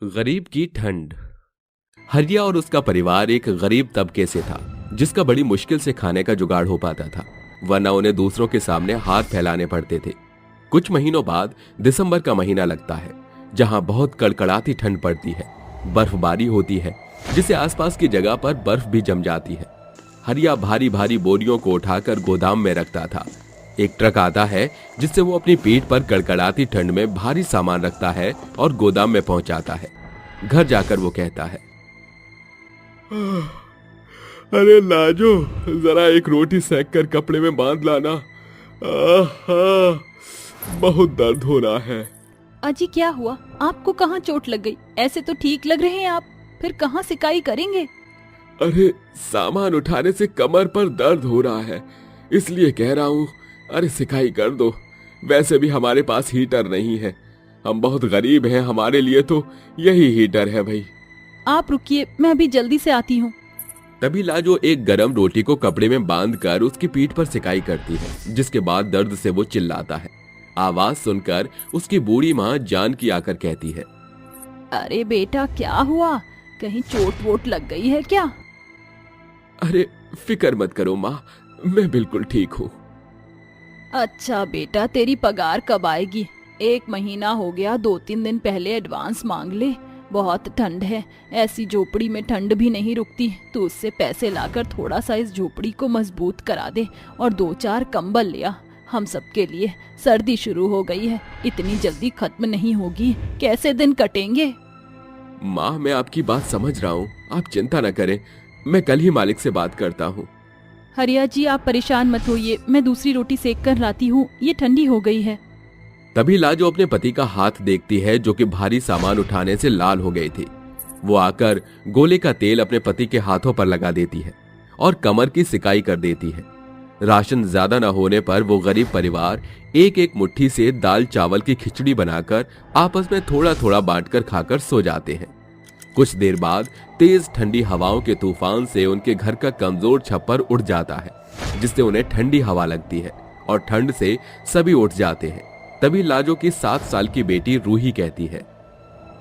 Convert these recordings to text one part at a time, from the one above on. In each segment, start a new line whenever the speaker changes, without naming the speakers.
गरीब की ठंड। हरिया और उसका परिवार एक गरीब तबके से था जिसका बड़ी मुश्किल से खाने का जुगाड़ हो पाता था, वरना उन्हें दूसरों के सामने हाथ फैलाने पड़ते थे। कुछ महीनों बाद दिसंबर का महीना लगता है, जहां बहुत कड़कड़ाती ठंड पड़ती है, बर्फबारी होती है, जिससे आसपास की जगह पर बर्फ भी जम जाती है। हरिया भारी भारी बोरियों को उठाकर गोदाम में रखता था। एक ट्रक आता है जिससे वो अपनी पीठ पर कड़कड़ाती ठंड में भारी सामान रखता है और गोदाम में पहुंचाता है। घर जाकर वो कहता है,
अरे लाजो, जरा एक रोटी सेक कर कपड़े में बांध लाना। बहुत दर्द हो रहा है।
अजी क्या हुआ? आपको कहाँ चोट लग गई? ऐसे तो ठीक लग रहे हैं आप, फिर कहाँ सिकाई करेंगे?
अरे सामान उठाने से कमर पर दर्द हो रहा है, इसलिए कह रहा हूँ। अरे सिकाई कर दो। वैसे भी हमारे पास हीटर नहीं है, हम बहुत गरीब हैं, हमारे लिए तो यही हीटर है भाई।
आप रुकिए, मैं अभी जल्दी से आती हूँ।
तभी लाजो एक गरम रोटी को कपड़े में बांधकर उसकी पीठ पर सिकाई करती है, जिसके बाद दर्द से वो चिल्लाता है। आवाज सुनकर उसकी बूढ़ी माँ जानकी आकर कहती है,
अरे बेटा क्या हुआ? कहीं चोट वोट लग गई है क्या?
अरे फिक्र मत करो माँ, मैं बिल्कुल ठीक हूँ।
अच्छा बेटा, तेरी पगार कब आएगी? 1 महीना हो गया, 2-3 दिन पहले एडवांस मांग ले। बहुत ठंड है, ऐसी झोपड़ी में ठंड भी नहीं रुकती। तू उससे पैसे लाकर थोड़ा सा इस झोपड़ी को मजबूत करा दे और 2-4 कंबल ले आ। हम सबके लिए सर्दी शुरू हो गई है, इतनी जल्दी खत्म नहीं होगी। कैसे दिन कटेंगे?
माँ मैं आपकी बात समझ रहा हूँ, आप चिंता न करें, मैं कल ही मालिक से बात करता हूँ।
हरिया जी आप परेशान मत होइए, मैं दूसरी रोटी सेक कर लाती हूँ, ये ठंडी हो गई है।
तभी लाजो अपने पति का हाथ देखती है जो कि भारी सामान उठाने से लाल हो गई थी। वो आकर गोले का तेल अपने पति के हाथों पर लगा देती है और कमर की सिकाई कर देती है। राशन ज्यादा न होने पर वो गरीब परिवार एक एक मुट्ठी से दाल चावल की खिचड़ी बनाकर आपस में थोड़ा थोड़ा बांटकर खाकर सो जाते हैं। कुछ देर बाद तेज ठंडी हवाओं के तूफान से उनके घर का कमजोर छप्पर उड़ जाता है, जिससे उन्हें ठंडी हवा लगती है और ठंड से सभी उठ जाते हैं। तभी लाजो की 7 साल की बेटी रूही कहती है,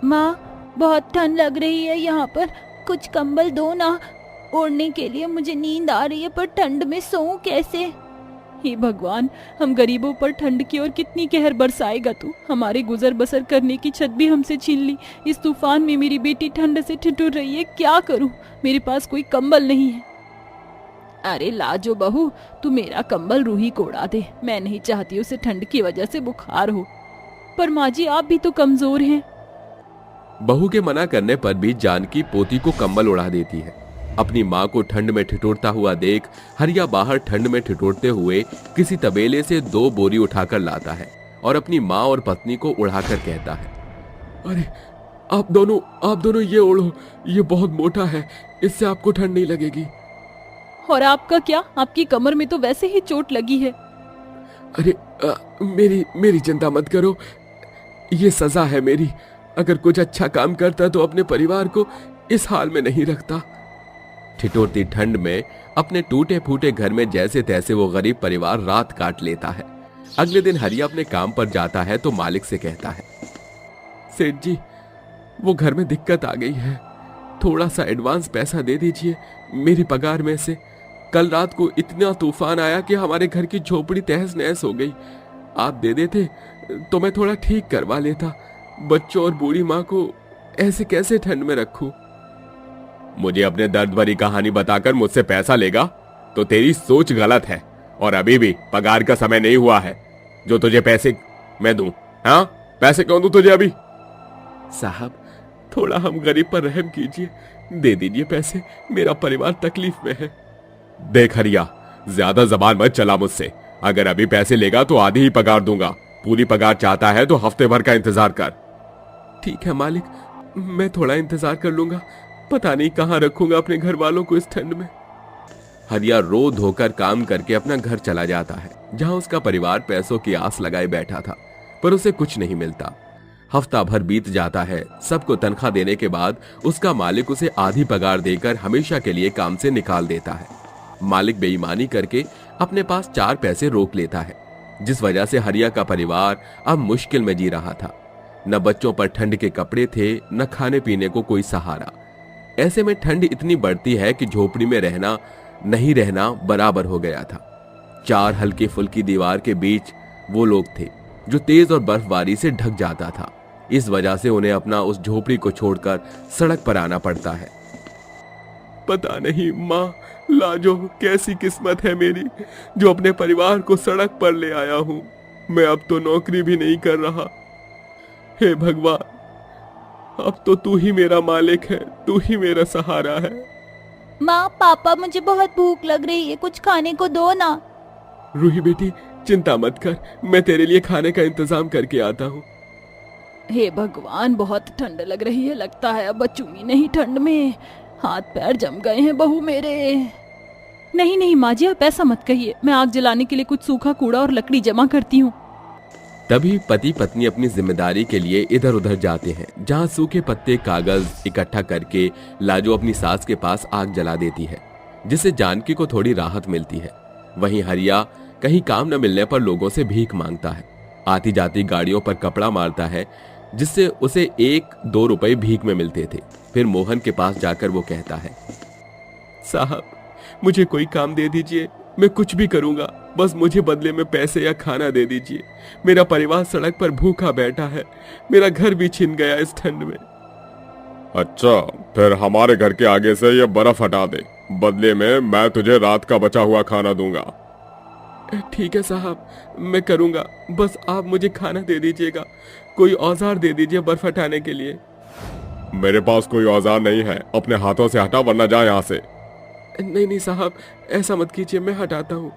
माँ बहुत ठंड लग रही है यहाँ पर, कुछ कंबल दो ना। ओढ़ने के लिए मुझे नींद आ रही है, पर ठंड में सोऊं कैसे? हे भगवान, हम गरीबों पर ठंड की और कितनी कहर बरसाएगा तू। हमारे गुजर बसर करने की छत भी हमसे छीन ली। इस तूफान में मेरी बेटी ठंड से ठिठुर रही है, क्या करूं? मेरे पास कोई कंबल नहीं है। अरे लाजो बहू, तू मेरा कंबल रूही को उड़ा दे, मैं नहीं चाहती उसे ठंड की वजह से बुखार हो। पर माँ जी आप भी तो कमजोर हैं।
बहू के मना करने पर भी जानकी पोती को कंबल उड़ा देती है। अपनी माँ को ठंड में ठिठुरता हुआ देख हरिया बाहर ठंड में ठिठुरते हुए किसी तबेले से 2 बोरी उठाकर लाता है और अपनी माँ और पत्नी को उड़ाकर कहता है,
अरे आप दोनों ये ओढ़ो, ये बहुत मोटा है, इससे आपको ठंड नहीं लगेगी।
और आपका क्या? आपकी कमर में तो वैसे ही चोट लगी है।
अरे मेरी चिंता मत करो, ये सजा है मेरी। अगर कुछ अच्छा काम करता तो अपने परिवार को इस हाल में नहीं रखता।
ठिठुरती ठंड में अपने टूटे फूटे घर में जैसे तैसे वो गरीब परिवार रात काट लेता है। अगले दिन हरिया अपने काम पर जाता है तो मालिक से कहता है,
सेठ जी, वो घर में दिक्कत आ गई है, थोड़ा सा एडवांस पैसा दे दीजिए मेरी पगार में से। कल रात को इतना तूफान आया कि हमारे घर की झोपड़ी तहस नहस हो गई। आप दे देते तो मैं थोड़ा ठीक करवा लेता। बच्चों और बूढ़ी माँ को ऐसे कैसे ठंड में रखूं?
मुझे अपने दर्द भरी कहानी बताकर मुझसे पैसा लेगा तो तेरी सोच गलत है, और अभी भी पगार का समय नहीं हुआ है जो तुझे पैसे मैं दूं। हाँ, पैसे क्यों दूं तुझे अभी?
साहब थोड़ा हम गरीब पर रहम कीजिए, दे दीजिए पैसे, मेरा परिवार तकलीफ में है।
देख हरिया, ज्यादा जबान मत चला मुझसे। अगर अभी पैसे लेगा तो आधी ही पगार दूंगा। पूरी पगार चाहता है तो हफ्ते भर का इंतजार कर।
ठीक है मालिक, मैं थोड़ा इंतजार कर लूंगा। पता नहीं कहाँ रखूंगा अपने घर वालों को इस ठंड में।
हरिया रो धोकर काम करके अपना घर चला जाता है, जहां उसका परिवार पैसों की आस लगाए बैठा था, पर उसे कुछ नहीं मिलता। हफ्ता भर बीत जाता है। सबको तनख्वाह देने के बाद उसका मालिक उसे आधी पगार देकर हमेशा के लिए काम से निकाल देता है। मालिक बेईमानी करके अपने पास 4 पैसे रोक लेता है, जिस वजह से हरिया का परिवार अब मुश्किल में जी रहा था। न बच्चों पर ठंड के कपड़े थे, न खाने पीने को कोई सहारा। ऐसे में ठंड इतनी बढ़ती है कि झोपड़ी में रहना नहीं रहना बराबर हो गया था। 4 हल्की फुल्की दीवार के बीच वो लोग थे जो तेज और बर्फबारी से ढक जाता था। इस वजह से उन्हें अपना उस झोपड़ी को छोड़कर सड़क पर आना पड़ता है।
पता नहीं माँ लाजो, कैसी किस्मत है मेरी जो अपने परिवार को सड़क पर ले आया हूँ। मैं अब तो नौकरी भी नहीं कर रहा। हे भगवान, अब तो तू ही मेरा मालिक है, तू ही मेरा सहारा है।
माँ पापा, मुझे बहुत भूख लग रही है, कुछ खाने को दो ना।
रूही बेटी चिंता मत कर, मैं तेरे लिए खाने का इंतजाम करके आता हूँ।
हे भगवान, बहुत ठंड लग रही है, लगता है अब बचूंगी नहीं ठंड में। हाथ पैर जम गए हैं बहू मेरे। नहीं नहीं माँ जी, आप ऐसा मत कहिए, मैं आग जलाने के लिए कुछ सूखा कूड़ा और लकड़ी जमा करती हूँ।
तभी पति पत्नी अपनी जिम्मेदारी के लिए इधर उधर जाते हैं। जहां सूखे पत्ते कागज इकट्ठा करके लाजो अपनी सास के पास आग जला देती है, जिससे जानकी को थोड़ी राहत मिलती है। वहीं हरिया कहीं काम न मिलने पर लोगों से भीख मांगता है। आती जाती गाड़ियों पर कपड़ा मारता है, जिससे उसे 1-2 रुपए भीख में मिलते थे। फिर मोहन के पास जाकर वो कहता है,
साहब मुझे कोई काम दे दीजिए, मैं कुछ भी करूंगा, बस मुझे बदले में पैसे या खाना दे दीजिए। मेरा परिवार सड़क पर भूखा बैठा है, मेरा घर भी छिन गया इस ठंड में।
अच्छा, फिर हमारे घर के आगे से ये बर्फ हटा दे, बदले में मैं तुझे रात का बचा हुआ खाना दूंगा।
ठीक है साहब, मैं करूंगा, बस आप मुझे खाना दे दीजिएगा, कोई औजार दे दीजिए बर्फ हटाने के लिए।
मेरे पास कोई औजार नहीं है, अपने हाथों से हटा वरना जा यहाँ से।
नहीं नहीं साहब, ऐसा मत कीजिए, मैं हटाता हूँ।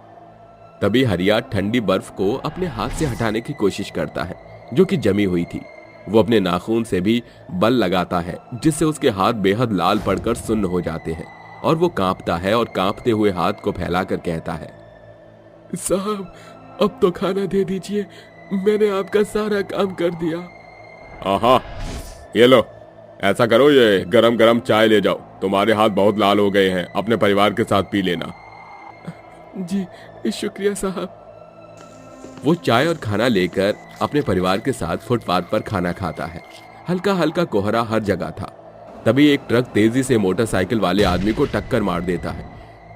तभी हरिया ठंडी बर्फ को अपने हाथ से हटाने की कोशिश करता है, जो कि जमी हुई थी। वो अपने नाखून से भी बल लगाता है, जिससे उसके हाथ बेहद लाल पड़कर सुन्न हो जाते हैं और वो कांपता है और कांपते हुए हाथ को फैलाकर कहता है,
साहब अब तो खाना दे दीजिए, मैंने आपका सारा काम कर दिया।
आहा, ये लो, ऐसा करो, ये गरम गरम चाय ले जाओ, तुम्हारे हाथ बहुत लाल हो गए हैं, अपने परिवार के साथ पी लेना।
जी शुक्रिया साहब।
वो चाय और खाना लेकर अपने परिवार के साथ फुटपाथ पर खाना खाता है। हल्का हल्का कोहरा हर जगह था। तभी एक ट्रक तेजी से मोटरसाइकिल वाले आदमी को टक्कर मार देता है,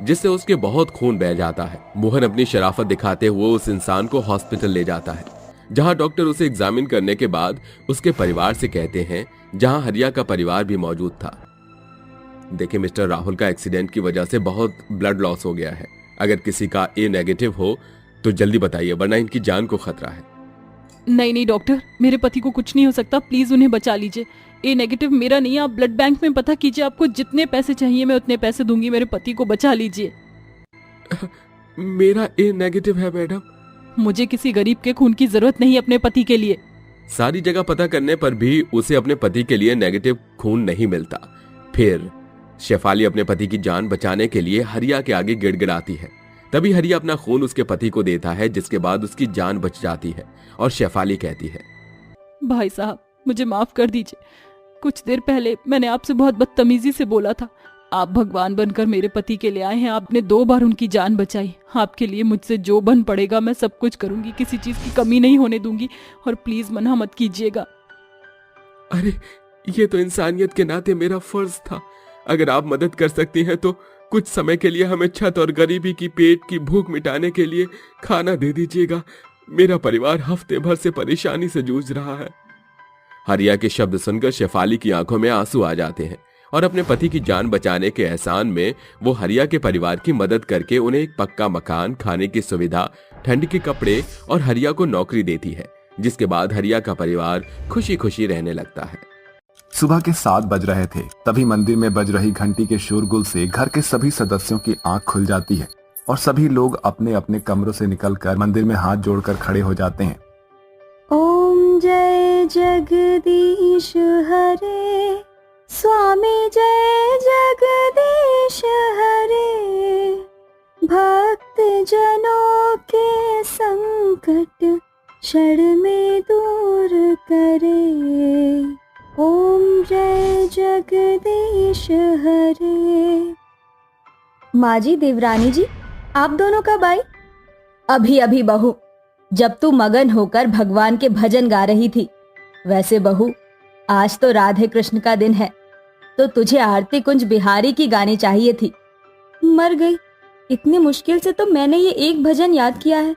जिससे उसके बहुत खून बह जाता है। मोहन अपनी शराफत दिखाते हुए उस इंसान को हॉस्पिटल ले जाता है, जहां डॉक्टर उसे एग्जामिन करने के बाद उसके परिवार से कहते हैं, जहां हरिया का परिवार भी मौजूद था, देखिए मिस्टर राहुल का एक्सीडेंट की वजह से बहुत ब्लड लॉस हो गया है। अगर किसी का ए नेगेटिव हो तो जल्दी बताइए, वरना इनकी जान को खतरा है।
नहीं नहीं डॉक्टर, मेरे पति को कुछ नहीं हो सकता, प्लीज उन्हें बचा लीजिए। ए नेगेटिव मेरा नहीं है, आप ब्लड बैंक में पता कीजिए, आपको जितने पैसे चाहिए मैं उतने पैसे दूंगी, मेरे पति को बचा लीजिए।
मेरा ए नेगेटिव है मैडम।
मुझे किसी गरीब के खून की जरूरत नहीं अपने पति के लिए।
सारी जगह पता करने पर भी उसे अपने पति के लिए नेगेटिव खून नहीं मिलता। फिर शेफाली अपने पति की जान बचाने के लिए हरिया के आगे गिड़गिड़ाती है। तभी हरिया अपना खून उसके पति को देता है, जिसके बाद उसकी जान बच जाती है और शेफाली कहती है,
भाई साहब मुझे माफ कर दीजिए, कुछ देर पहले मैंने आपसे बहुत बदतमीजी से बोला था। आप भगवान बनकर मेरे पति के लिए आए हैं, आपने 2 बार उनकी जान बचाई। आपके लिए मुझसे जो बन पड़ेगा मैं सब कुछ करूंगी, किसी चीज की कमी नहीं होने दूंगी, और प्लीज मना मत कीजिएगा।
अरे ये तो इंसानियत के नाते मेरा फर्ज था। अगर आप मदद कर सकती हैं तो कुछ समय के लिए हमें छत और गरीबी की पेट की भूख मिटाने के लिए खाना दे दीजिएगा। मेरा परिवार हफ्ते भर से परेशानी से जूझ रहा है।
हरिया के शब्द सुनकर शेफाली की आंखों में आंसू आ जाते हैं और अपने पति की जान बचाने के एहसान में वो हरिया के परिवार की मदद करके उन्हें एक पक्का मकान, खाने की सुविधा, ठंड के कपड़े और हरिया को नौकरी देती है, जिसके बाद हरिया का परिवार खुशी खुशी रहने लगता है।
सुबह के 7 बज रहे थे, तभी मंदिर में बज रही घंटी के शोरगुल से घर के सभी सदस्यों की आंख खुल जाती है और सभी लोग अपने अपने कमरों से निकलकर मंदिर में हाथ जोड़कर खड़े हो जाते हैं।
ओम जय जगदीश हरे, स्वामी जय जगदीश हरे, भक्त जनों के संकट क्षण में दूर करे। ओम जय जगदीश हरे।
माँ जी, देवरानी जी, आप दोनों कब आई?
अभी अभी बहू, जब तू मगन होकर भगवान के भजन गा रही थी वैसे बहू, आज तो राधे कृष्ण का दिन है, तो तुझे आरती कुंज बिहारी की गानी चाहिए थी। मर गई, इतनी मुश्किल से तो मैंने ये एक भजन याद किया है।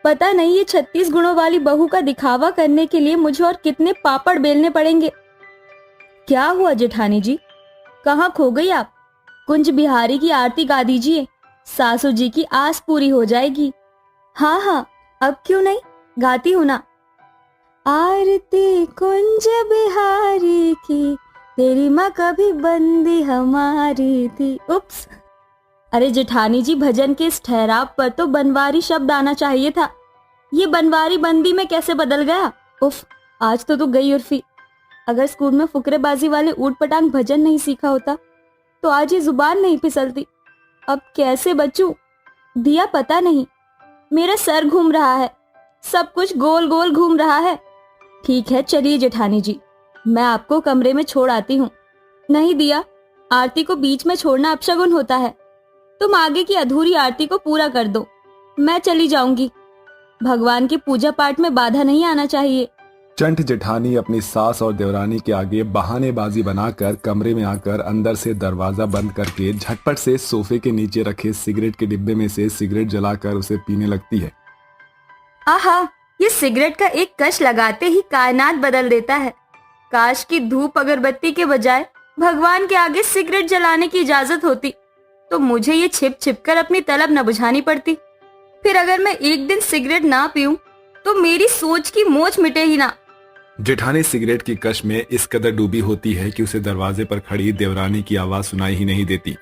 पता नहीं ये 36 गुणों वाली बहू का दिखावा करने के लिए मुझे और कितने पापड़ बेलने पड़ेंगे। क्या हुआ जेठानी जी, कहाँ खो गई आप? कुंज बिहारी की आरती गा दीजिए, सासू जी की आस पूरी हो जाएगी। हाँ हाँ, अब क्यों नहीं, गाती हूँ ना। आरती कुंज बिहारी की, तेरी माँ कभी बंदी हमारी थी। उप्स, अरे जेठानी जी, भजन के इस ठहराव पर तो बनवारी शब्द आना चाहिए था। ये बनवारी बंदी में कैसे बदल गया? उफ, आज तो तू गई उर्फी। अगर स्कूल में फुकरेबाजी वाले ऊट पटांग भजन नहीं सीखा होता तो आज ये जुबान नहीं फिसलती। अब कैसे बचूं? दिया, पता नहीं, मेरा सर घूम रहा है, सब कुछ गोल गोल घूम रहा है। ठीक है, चलिए जेठानी जी, मैं आपको कमरे में छोड़ आती हूँ। नहीं दिया, आरती को बीच में छोड़ना अपशगुन होता है। तुम आगे की अधूरी आरती को पूरा कर दो, मैं चली जाऊंगी। भगवान के पूजा पाठ में बाधा नहीं आना चाहिए।
चंट जेठानी अपनी सास और देवरानी के आगे बहानेबाजी बनाकर कमरे में आकर अंदर से दरवाजा बंद करके झटपट से सोफे के नीचे रखे सिगरेट के डिब्बे में से सिगरेट जलाकर उसे पीने लगती है।
आहा, ये सिगरेट का एक कश लगाते ही कायनात बदल देता है। काश की धूप अगरबत्ती के बजाय भगवान के आगे सिगरेट जलाने की इजाजत होती तो मुझे ये छिप छिप कर अपनी तलब न बुझानी पड़ती। फिर अगर मैं एक दिन सिगरेट ना पीऊं तो मेरी सोच की मोच मिटे ही ना।
जेठानी सिगरेट की कश में इस कदर डूबी होती है कि उसे दरवाजे पर खड़ी देवरानी की आवाज सुनाई ही नहीं देती।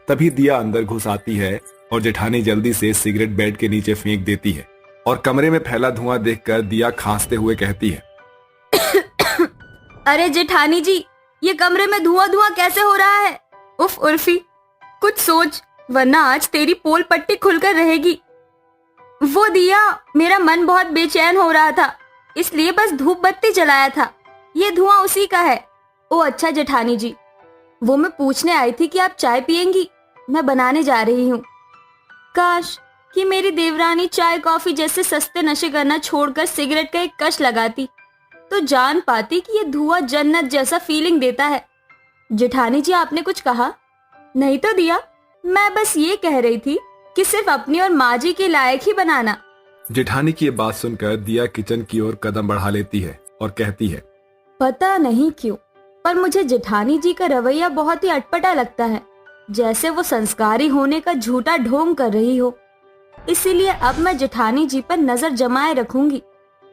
तभी दिया अंदर घुस आती है और जेठानी जल्दी से सिगरेट बेड के नीचे फेंक देती है और कमरे में फैला धुआं देखकर दिया खांसते हुए कहती है,
अरे जेठानी जी, ये कमरे में धुआं धुआं कैसे हो रहा है? उफ उर्फी, कुछ सोच, वरना आज तेरी पोल पट्टी खुलकर रहेगी। वो दिया, मेरा मन बहुत बेचैन हो रहा था, इसलिए बस धूप बत्ती जलाया था। ये धुआं उसी का है। ओ अच्छा जेठानी जी, वो मैं पूछने आई थी कि आप चाय पियेंगी, मैं बनाने जा रही हूँ। काश कि मेरी देवरानी चाय कॉफी जैसे सस्ते नशे करना छोड़कर सिगरेट का एक कश लगाती तो जान पाती कि ये धुआं जन्नत जैसा फीलिंग देता है। जेठानी जी, आपने कुछ कहा? नहीं तो दिया, मैं बस ये कह रही थी कि सिर्फ अपनी और माँ जी के लायक ही बनाना।
जेठानी की ये बात सुनकर दिया किचन की ओर कदम बढ़ा लेती है और कहती है,
पता नहीं क्यों, पर मुझे जेठानी जी का रवैया बहुत ही अटपटा लगता है, जैसे वो संस्कारी होने का झूठा ढोंग कर रही हो। इसीलिए अब मैं जेठानी जी पर नजर जमाए रखूंगी।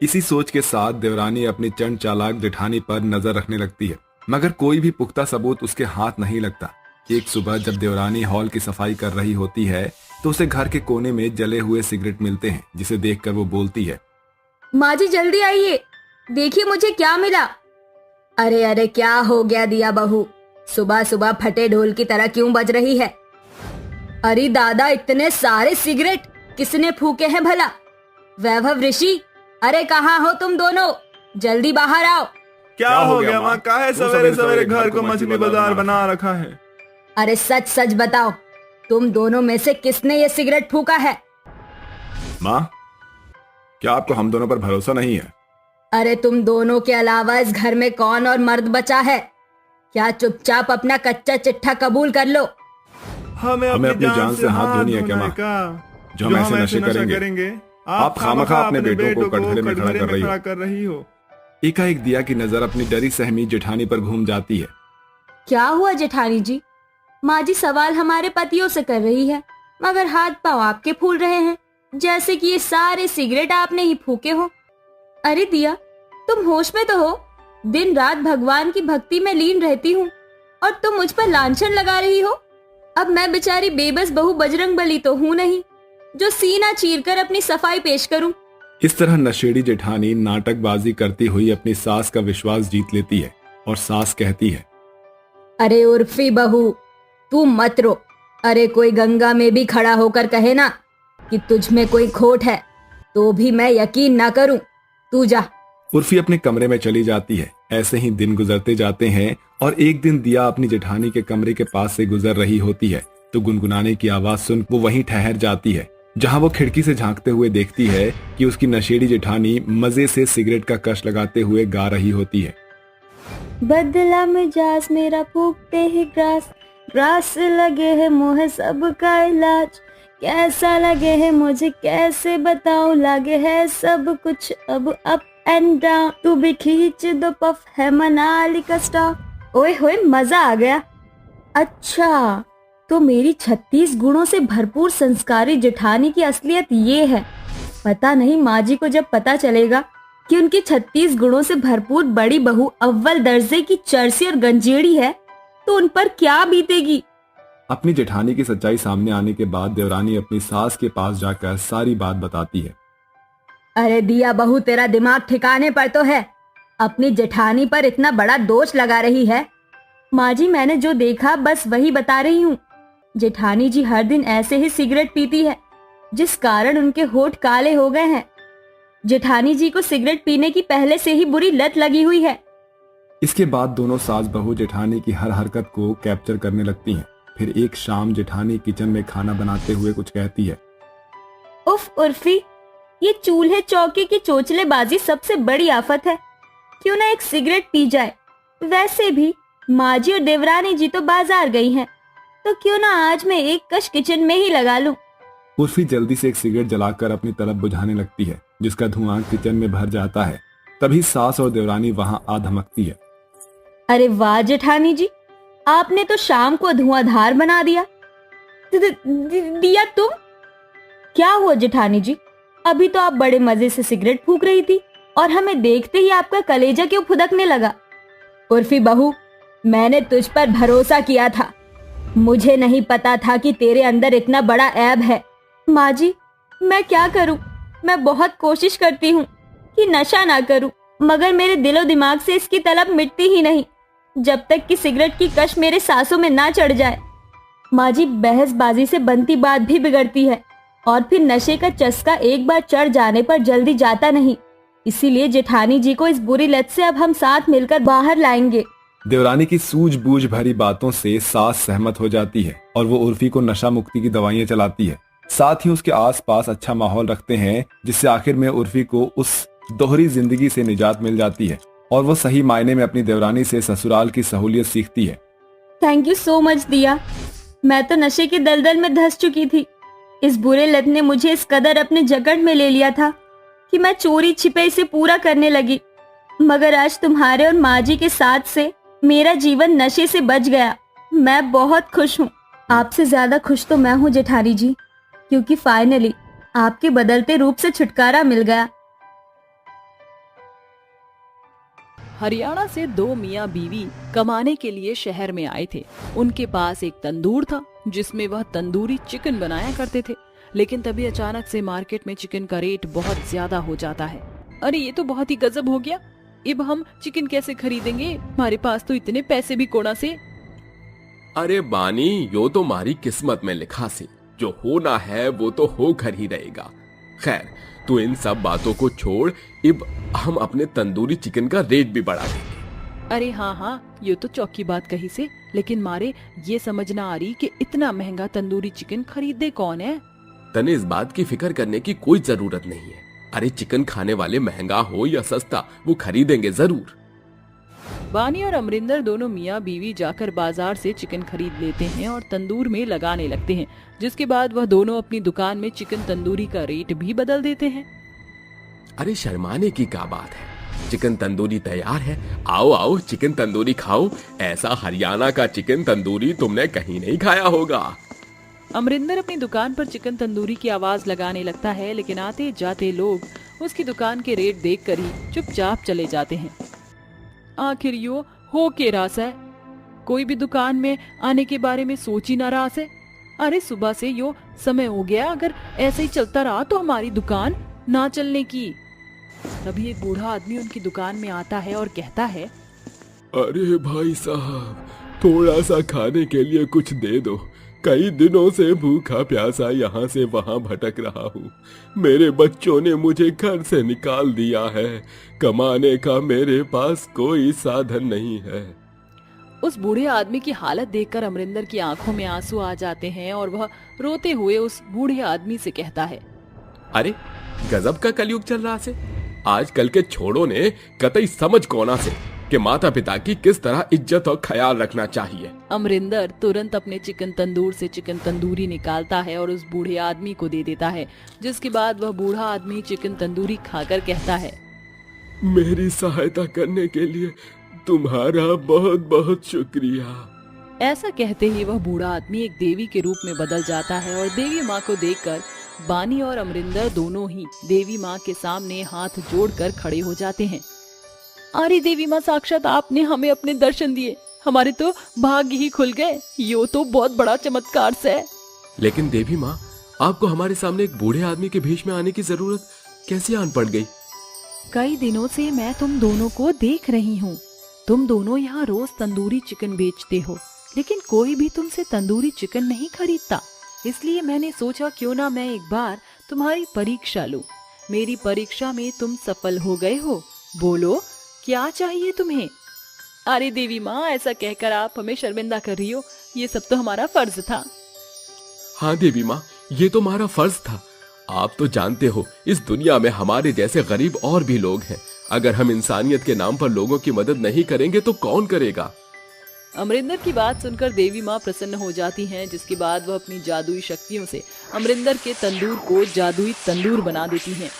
इसी सोच के साथ देवरानी अपनी चंड चालाक जेठानी पर नजर रखने लगती है, मगर कोई भी पुख्ता सबूत उसके हाथ नहीं लगता। एक सुबह जब देवरानी हॉल की सफाई कर रही होती है तो उसे घर के कोने में जले हुए सिगरेट मिलते हैं, जिसे देखकर वो बोलती है,
माँ जी जल्दी आइए, देखिए मुझे क्या मिला। अरे अरे, क्या हो गया दिया बहू, सुबह सुबह फटे ढोल की तरह क्यों बज रही है? अरे दादा, इतने सारे सिगरेट किसने फूके हैं भला? वैभव, ऋषि, अरे कहाँ हो तुम दोनों? जल्दी बाहर आओ।
क्या हो गया माँ? काहे सवेरे सवेरे घर को मछली बाजार बना रखा है?
अरे सच सच बताओ, तुम दोनों में से किसने ये सिगरेट फूका है?
माँ, क्या आपको हम दोनों पर भरोसा नहीं है?
अरे तुम दोनों के अलावा इस घर में कौन और मर्द बचा है? क्या चुपचाप अपना कच्चा चिट्ठा कबूल कर लो।
हमें अपनी जान से हाथ धोनी है क्या माँ?
जो हम ऐसे नशे करेंगे, आप खामखा अपने बेटों को कटघरे में खड़ा कर रही हो। एकाएक दिया की नजर अपनी डरी सहमी जेठानी पर घूम जाती है।
क्या हुआ जेठानी जी? माँ जी सवाल हमारे पतियों से कर रही है, मगर हाथ पांव आपके फूल रहे हैं, जैसे कि ये सारे सिगरेट आपने ही फूके हो। अरे दिया, तुम होश में तो हो? दिन रात भगवान की भक्ति में लीन रहती हूँ और तुम मुझ पर लांछन लगा रही हो। अब मैं बेचारी बेबस बहू बजरंग बली तो हूँ नहीं जो सीना चीरकर अपनी सफाई पेश करूं।
इस तरह नशेड़ी जेठानी नाटकबाजी करती हुई अपनी सास का विश्वास जीत लेती है और सास कहती है,
अरे उर्फी बहू, तू मत रो। अरे कोई गंगा में भी खड़ा होकर कहे ना कि तुझ में कोई खोट है तो भी मैं यकीन ना करूं। तू जा।
उर्फी अपने कमरे में चली जाती है। ऐसे ही दिन गुजरते जाते हैं और एक दिन दिया अपनी जेठानी के कमरे के पास से गुजर रही होती है तो गुनगुनाने की आवाज सुन वो वहीं ठहर जाती है जहां वो खिड़की से झांकते हुए देखती है कि उसकी नशेड़ी जेठानी मजे से सिगरेट का कश लगाते हुए गा रही होती है।
बदला मिजाज मेरा फूकते ही ग्रास, ग्रास लगे है मुझे सबका इलाज, कैसा लगे है मुझे कैसे बताऊं, लगे है सब कुछ अब अप एंड डाउन, तू भी खींच दो पफ है मनाली का स्टॉप। ओए होए मजा आ गया। अच्छा तो मेरी 36 गुणों से भरपूर संस्कारी जेठानी की असलियत ये है। पता नहीं माँ जी को जब पता चलेगा कि उनकी 36 गुणों से भरपूर बड़ी बहू अव्वल दर्जे की चरसी और गंजेड़ी है तो उन पर क्या बीतेगी।
अपनी जेठानी की सच्चाई सामने आने के बाद देवरानी अपनी सास के पास जाकर सारी बात बताती है।
अरे दिया बहू, तेरा दिमाग ठिकाने पर तो है, अपनी जेठानी पर इतना बड़ा दोष लगा रही है।
माँ जी मैंने जो देखा बस वही बता रही हूँ। जेठानी जी हर दिन ऐसे ही सिगरेट पीती है जिस कारण उनके होठ काले हो गए हैं। जेठानी जी को सिगरेट पीने की पहले से ही बुरी लत लगी हुई है।
इसके बाद दोनों सास बहू जेठानी की हर हरकत को कैप्चर करने लगती हैं। फिर एक शाम जेठानी किचन में खाना बनाते हुए कुछ कहती है।
उफ उर्फी, ये चूल्हे चौके की चोचलेबाजी सबसे बड़ी आफत है। क्यों ना एक सिगरेट पी जाए। वैसे भी माँ जी और देवरानी जी तो बाजार गई हैं, तो क्यों ना आज मैं एक कश किचन में ही लगा लूं।
उर्फी जल्दी से एक सिगरेट जलाकर अपनी तरफ बुझाने लगती है, जिसका धुआं किचन में भर जाता है। तभी सास और देवरानी वहां आ धमकती है।
अरे वाह जेठानी जी, आपने तो शाम को धुआंधार बना दिया। दिया तुम? क्या हुआ जेठानी जी, अभी तो आप बड़े मजे से सिगरेट फूंक रही थी और हमें देखते ही आपका कलेजा क्यों फुदकने लगा।
उर्फी बहू, मैंने तुझ पर भरोसा किया था, मुझे नहीं पता था कि तेरे अंदर इतना बड़ा ऐब है।
माँ जी मैं क्या करूं, मैं बहुत कोशिश करती हूँ कि नशा ना करूं, मगर मेरे दिलो दिमाग से इसकी तलब मिटती ही नहीं जब तक कि सिगरेट की कश मेरे सांसों में ना चढ़ जाए। माँ जी बहसबाजी से बनती बात भी बिगड़ती है और फिर नशे का चस्का एक बार चढ़ जाने पर जल्दी जाता नहीं। इसीलिए जेठानी जी को इस बुरी लत से अब हम साथ मिलकर बाहर लाएंगे।
देवरानी की सूझबूझ भरी बातों से सास सहमत हो जाती है और वो उर्फी को नशा मुक्ति की दवाइयां चलाती है। साथ ही उसके आसपास अच्छा माहौल रखते हैं, जिससे आखिर में उर्फी को उस दोहरी जिंदगी से निजात मिल जाती है और वो सही मायने में अपनी देवरानी से ससुराल की सहूलियत सीखती है।
थैंक यू सो मच दिया, मैं तो नशे के दलदल में धंस चुकी थी। इस बुरे लत ने मुझे इस कदर अपने जकड़ में ले लिया था कि मैं चोरी छिपे इसे पूरा करने लगी, मगर आज तुम्हारे और माँ जी के साथ से मेरा जीवन नशे से बच गया। मैं बहुत खुश हूँ। आपसे ज्यादा खुश तो मैं हूँ जेठानी जी, क्योंकि फाइनली आपके बदलते रूप से छुटकारा मिल गया।
हरियाणा से दो मियाँ बीवी कमाने के लिए शहर में आए थे। उनके पास एक तंदूर था जिसमें वह तंदूरी चिकन बनाया करते थे, लेकिन तभी अचानक से मार्केट में चिकन का रेट बहुत ज्यादा हो जाता है। अरे ये तो बहुत ही गजब हो गया, अब हम चिकन कैसे खरीदेंगे, हमारे पास तो इतने पैसे भी कोना से।
अरे बानी, यो तो हमारी किस्मत में लिखा से, जो होना है वो तो होकर ही रहेगा। खैर तू इन सब बातों को छोड़, अब हम अपने तंदूरी चिकन का रेट भी बढ़ा देंगे।
अरे हाँ, ये तो चौकी बात कही से, लेकिन मारे ये समझ ना आ रही कि इतना महंगा तंदूरी चिकन खरीदे कौन है।
तने इस बात की फिक्र करने की कोई जरूरत नहीं है। अरे चिकन खाने वाले महंगा हो या सस्ता, वो खरीदेंगे जरूर।
बानी और अमरिंदर दोनों मियाँ बीवी जाकर बाजार से चिकन खरीद लेते हैं और तंदूर में लगाने लगते हैं, जिसके बाद वह दोनों अपनी दुकान में चिकन तंदूरी का रेट भी बदल देते हैं।
अरे शर्माने की क्या बात है, चिकन तंदूरी तैयार है, आओ आओ चिकन तंदूरी खाओ। ऐसा हरियाणा का चिकन तंदूरी तुमने कहीं नहीं खाया होगा।
अमरिंदर अपनी दुकान पर चिकन तंदूरी की आवाज लगाने लगता है, लेकिन आते जाते लोग उसकी दुकान के रेट देखकर ही चुपचाप चले जाते हैं। आखिर यो हो के रास है, कोई भी दुकान में आने के बारे में सोच ही ना रास है। अरे सुबह से यो समय हो गया, अगर ऐसे ही चलता रहा तो हमारी दुकान ना चलने की। तभी एक बूढ़ा आदमी उनकी दुकान में आता है और कहता है,
अरे भाई साहब, थोड़ा सा खाने के लिए कुछ दे दो, कई दिनों से भूखा प्यासा यहाँ से वहाँ भटक रहा हूँ। मेरे बच्चों ने मुझे घर से निकाल दिया है, कमाने का मेरे पास कोई साधन नहीं है।
उस बूढ़े आदमी की हालत देखकर अमरिंदर की आंखों में आंसू आ जाते हैं और वह रोते हुए उस बूढ़े आदमी से कहता है,
अरे गजब का कलयुग चल रहा से। आजकल के छोड़ों ने कतई समझ कोना से कि माता पिता की किस तरह इज्जत और ख्याल रखना चाहिए।
अमरिंदर तुरंत अपने चिकन तंदूर से चिकन तंदूरी निकालता है और उस बूढ़े आदमी को दे देता है, जिसके बाद वह बूढ़ा आदमी चिकन तंदूरी खाकर कहता है,
मेरी सहायता करने के लिए तुम्हारा बहुत बहुत शुक्रिया।
ऐसा कहते ही वह बूढ़ा आदमी एक देवी के रूप में बदल जाता है और देवी माँ को देखकर बानी और अमरिंदर दोनों ही देवी माँ के सामने हाथ जोड़कर खड़े हो जाते हैं। अरे देवी माँ, साक्षात आपने हमें अपने दर्शन दिए, हमारे तो भाग्य ही खुल गए। यो तो बहुत बड़ा चमत्कार से है।
लेकिन देवी माँ, आपको हमारे सामने एक बूढ़े आदमी के भेष में आने की जरूरत कैसे आन पड़ गई?
कई दिनों से मैं तुम दोनों को देख रही हूँ। तुम दोनों यहाँ रोज तंदूरी चिकन बेचते हो, लेकिन कोई भी तुमसे तंदूरी चिकन नहीं खरीदता। इसलिए मैंने सोचा क्यों ना मैं एक बार तुम्हारी परीक्षा लूं। मेरी परीक्षा में तुम सफल हो गए हो। बोलो क्या चाहिए तुम्हें? अरे देवी माँ, ऐसा कहकर आप हमें शर्मिंदा कर रही हो। ये सब तो हमारा फर्ज था।
हाँ देवी माँ, ये तो हमारा फर्ज था। आप तो जानते हो इस दुनिया में हमारे जैसे गरीब और भी लोग हैं। अगर हम इंसानियत के नाम पर लोगों की मदद नहीं करेंगे तो कौन करेगा?
अमरिंदर की बात सुनकर देवी माँ प्रसन्न हो जाती हैं, जिसके बाद वह अपनी जादुई शक्तियों से अमरिंदर के तंदूर को जादुई तंदूर बना देती हैं।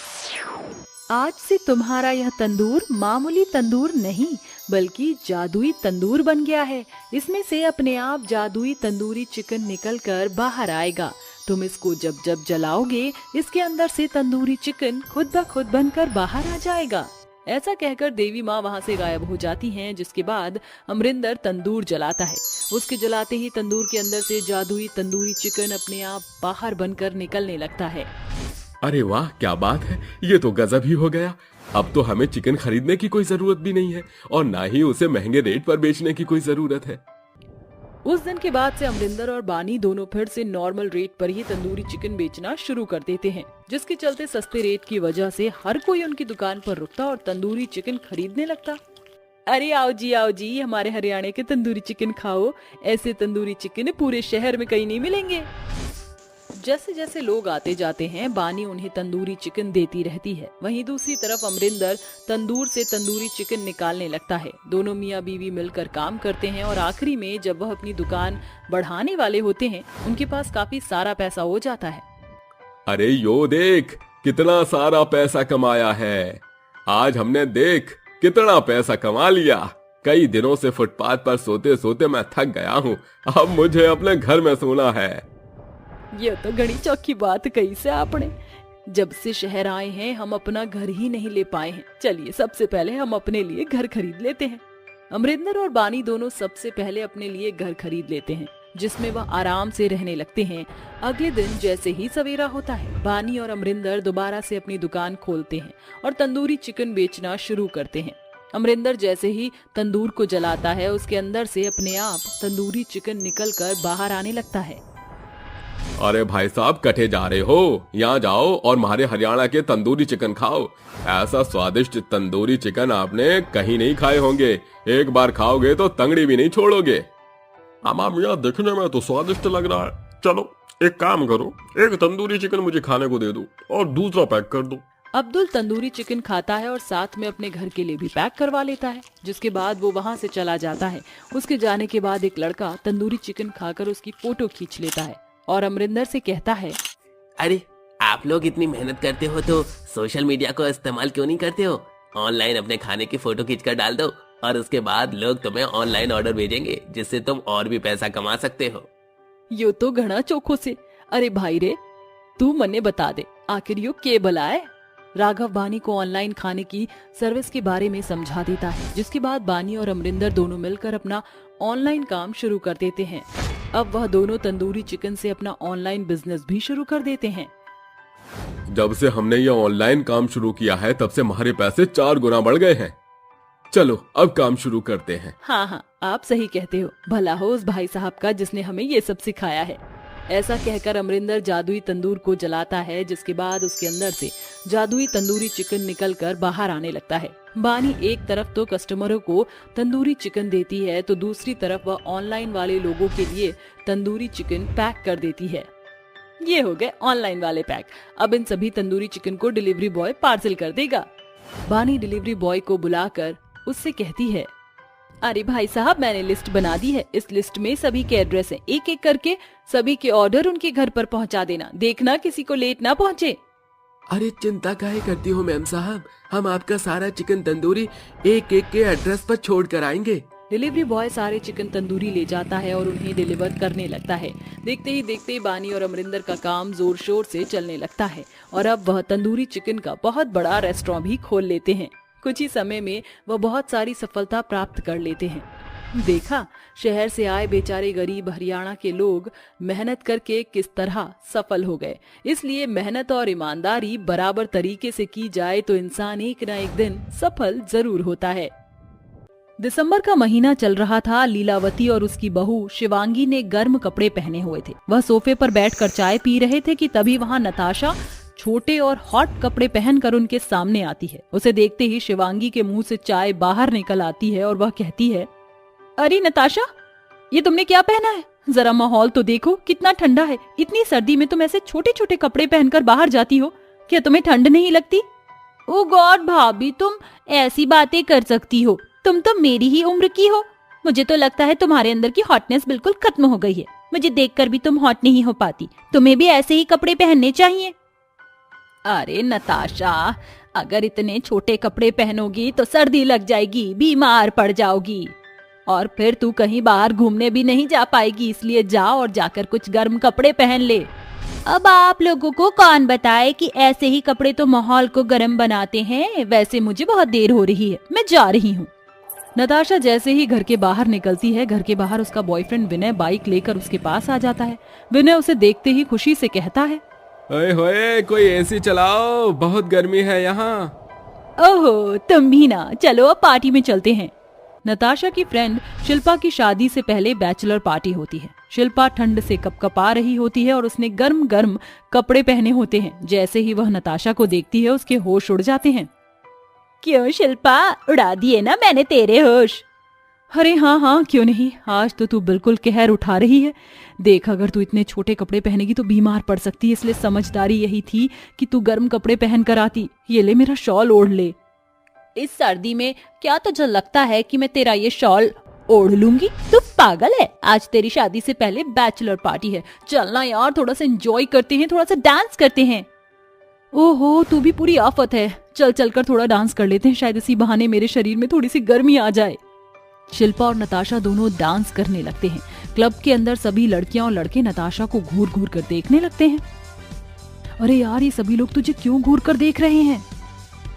आज से तुम्हारा यह तंदूर मामूली तंदूर नहीं बल्कि जादुई तंदूर बन गया है। इसमें से अपने आप जादुई तंदूरी चिकन निकलकर बाहर आएगा। तुम इसको जब जब जलाओगे, इसके अंदर से तंदूरी चिकन खुद ब खुद बनकर बाहर आ जाएगा। ऐसा कहकर देवी माँ वहाँ से गायब हो जाती हैं, जिसके बाद अमरिंदर तंदूर जलाता है। उसके जलाते ही तंदूर के अंदर से जादुई तंदूरी चिकन अपने आप बाहर बनकर निकलने लगता है।
अरे वाह, क्या बात है, ये तो गजब ही हो गया। अब तो हमें चिकन खरीदने की कोई जरूरत भी नहीं है और ना ही उसे महंगे रेट पर बेचने की कोई जरूरत है।
उस दिन के बाद से अमरिंदर और बानी दोनों फिर से नॉर्मल रेट पर ही तंदूरी चिकन बेचना शुरू कर देते हैं, जिसके चलते सस्ते रेट की वजह से हर कोई उनकी दुकान पर रुकता और तंदूरी चिकन खरीदने लगता। अरे आओ जी, हमारे हरियाणा के तंदूरी चिकन खाओ। ऐसे तंदूरी चिकन पूरे शहर में कहीं नहीं मिलेंगे। जैसे जैसे लोग आते जाते हैं, बानी उन्हें तंदूरी चिकन देती रहती है। वहीं दूसरी तरफ अमरिंदर तंदूर से तंदूरी चिकन निकालने लगता है। दोनों मियाँ बीवी मिलकर काम करते हैं और आखिरी में जब वह अपनी दुकान बढ़ाने वाले होते हैं, उनके पास काफी सारा पैसा हो जाता है।
अरे यो देख, कितना सारा पैसा कमाया है। आज हमने देख कितना पैसा कमा लिया। कई दिनों से फुटपाथ पर सोते सोते मैं थक गया हूँ। अब मुझे अपने घर में सोना है।
ये तो घड़ी चौकी बात कही से आपने। जब से शहर आए हैं हम अपना घर ही नहीं ले पाए हैं। चलिए सबसे पहले हम अपने लिए घर खरीद लेते हैं। अमरिंदर और बानी दोनों सबसे पहले अपने लिए घर खरीद लेते हैं, जिसमें वह आराम से रहने लगते हैं। अगले दिन जैसे ही सवेरा होता है, बानी और अमरिंदर दोबारा से अपनी दुकान खोलते हैं और तंदूरी चिकन बेचना शुरू करते हैं। अमरिंदर जैसे ही तंदूर को जलाता है, उसके अंदर से अपने आप तंदूरी चिकन निकलकर बाहर आने लगता है।
अरे भाई साहब, कटे जा रहे हो? यहाँ जाओ और हमारे हरियाणा के तंदूरी चिकन खाओ। ऐसा स्वादिष्ट तंदूरी चिकन आपने कहीं नहीं खाए होंगे। एक बार खाओगे तो तंगड़ी भी नहीं छोड़ोगे।
अम्मा मियाँ, देखने में तो स्वादिष्ट लग रहा है। चलो एक काम करो, एक तंदूरी चिकन मुझे खाने को दे दो और दूसरा पैक कर दो।
अब्दुल तंदूरी चिकन खाता है और साथ में अपने घर के लिए भी पैक करवा लेता है, जिसके बाद वो वहाँ से चला जाता है। उसके जाने के बाद एक लड़का तंदूरी चिकन खाकर उसकी फोटो खींच लेता है और अमरिंदर से कहता है,
अरे आप लोग इतनी मेहनत करते हो तो सोशल मीडिया को इस्तेमाल क्यों नहीं करते हो? ऑनलाइन अपने खाने की फोटो खींचकर डाल दो और उसके बाद लोग तुम्हें ऑनलाइन ऑर्डर भेजेंगे, जिससे तुम और भी पैसा कमा सकते हो।
यो तो घना चोखो से। अरे भाई रे, तू मन्ने बता दे, आखिर यो के भला है? राघव बानी को ऑनलाइन खाने की सर्विस के बारे में समझा देता है, जिसके बाद बानी और अमरिंदर दोनों मिलकर अपना ऑनलाइन काम शुरू कर देते हैं। अब वह दोनों तंदूरी चिकन से अपना ऑनलाइन बिजनेस भी शुरू कर देते हैं।
जब से हमने ये ऑनलाइन काम शुरू किया है, तब से हमारे पैसे 4 गुना बढ़ गए हैं। चलो अब काम शुरू करते हैं।
हाँ, आप सही कहते हो। भला हो उस भाई साहब का जिसने हमें ये सब सिखाया है।
ऐसा कहकर अमरिंदर जादुई तंदूर को जलाता है, जिसके बाद उसके अंदर से जादुई तंदूरी चिकन निकलकर बाहर आने लगता है। बानी एक तरफ तो कस्टमरों को तंदूरी चिकन देती है तो दूसरी तरफ वह ऑनलाइन वाले लोगों के लिए तंदूरी चिकन पैक कर देती है। ये हो गए ऑनलाइन वाले पैक। अब इन सभी तंदूरी चिकन को डिलीवरी बॉय पार्सल कर देगा। बानी डिलीवरी बॉय को बुलाकर उससे कहती है, अरे भाई साहब, मैंने लिस्ट बना दी है। इस लिस्ट में सभी के एड्रेस हैं। एक एक करके सभी के ऑर्डर उनके घर पर पहुंचा देना। देखना किसी को लेट ना पहुंचे।
अरे चिंता काहे करती हो मैम साहब, हम आपका सारा चिकन तंदूरी एक एक के एड्रेस पर छोड़ कर आएंगे।
डिलीवरी बॉय सारे चिकन तंदूरी ले जाता है और उन्हें डिलीवर करने लगता है। देखते ही देखते बानी और अमरिंदर का काम जोर शोर से चलने लगता है और अब वह तंदूरी चिकन का बहुत बड़ा रेस्टोरेंट भी खोल लेते हैं। कुछ ही समय में वह बहुत सारी सफलता प्राप्त कर लेते हैं। देखा, शहर से आए बेचारे गरीब हरियाणा के लोग मेहनत करके किस तरह सफल हो गए। इसलिए मेहनत और ईमानदारी बराबर तरीके से की जाए तो इंसान एक न एक दिन सफल जरूर होता है। दिसंबर का महीना चल रहा था। लीलावती और उसकी बहू शिवांगी ने गर्म कपड़े पहने हुए थे। वह सोफे पर बैठकर चाय पी रहे थे कि तभी वहां नताशा छोटे और हॉट कपड़े पहनकर उनके सामने आती है। उसे देखते ही शिवांगी के मुंह से चाय बाहर निकल आती है और वह कहती है, अरे नताशा, ये तुमने क्या पहना है? जरा माहौल तो देखो, कितना ठंडा है। इतनी सर्दी में तुम ऐसे छोटे छोटे कपड़े पहनकर बाहर जाती हो, क्या तुम्हें ठंड नहीं लगती? ओ गॉड भाभी, तुम ऐसी बातें कर सकती हो? तुम तो मेरी ही उम्र की हो। मुझे तो लगता है तुम्हारे अंदर की हॉटनेस बिल्कुल खत्म हो गई है। मुझे देखकर भी तुम हॉट नहीं हो पाती। तुम्हें भी ऐसे ही कपड़े पहनने चाहिए। अरे नताशा, अगर इतने छोटे कपड़े पहनोगी तो सर्दी लग जाएगी, बीमार पड़ जाओगी और फिर तू कहीं बाहर घूमने भी नहीं जा पाएगी। इसलिए जा और जाकर कुछ गर्म कपड़े पहन ले। अब आप लोगों को कौन बताए कि ऐसे ही कपड़े तो माहौल को गर्म बनाते हैं। वैसे मुझे बहुत देर हो रही है, मैं जा रही हूँ। नताशा जैसे ही घर के बाहर निकलती है, घर के बाहर उसका बॉयफ्रेंड विनय बाइक लेकर उसके पास आ जाता है। विनय उसे देखते ही खुशी से कहता है,
ओए होए, कोई एसी चलाओ, बहुत गर्मी है यहाँ।
ओहो, तुम भी ना, चलो अब पार्टी में चलते हैं। नताशा की फ्रेंड शिल्पा की शादी से पहले बैचलर पार्टी होती है। शिल्पा ठंड से कपकपा रही होती है और उसने गर्म गर्म कपड़े पहने होते हैं। जैसे ही वह नताशा को देखती है, उसके होश उड़ जाते हैं। क्यों शिल्पा, उड़ा दिए ना मैंने तेरे होश? अरे हाँ हाँ, क्यों नहीं, आज तो तू बिल्कुल कहर उठा रही है। देख, अगर तू इतने छोटे कपड़े पहनेगी तो बीमार पड़ सकती है, इसलिए समझदारी यही थी कि तू गर्म कपड़े पहन कर आती। ये ले, मेरा शॉल ओढ़ ले। इस सर्दी में क्या तुझे लगता है कि मैं तेरा ये शॉल ओढ़ लूंगी? तू पागल है। आज तेरी शादी से पहले बैचलर पार्टी है। चलना यार, थोड़ा सा एंजॉय करते हैं, थोड़ा सा डांस करते हैं। ओहो, तू भी पूरी आफत है। चल चलकर थोड़ा डांस कर लेते हैं, शायद इसी बहाने मेरे शरीर में थोड़ी सी गर्मी आ जाए। शिल्पा और नताशा दोनों डांस करने लगते हैं। क्लब के अंदर सभी लड़कियां और लड़के नताशा को घूर घूर कर देखने लगते हैं। अरे यार, ये सभी लोग तुझे क्यों घूर कर देख रहे हैं?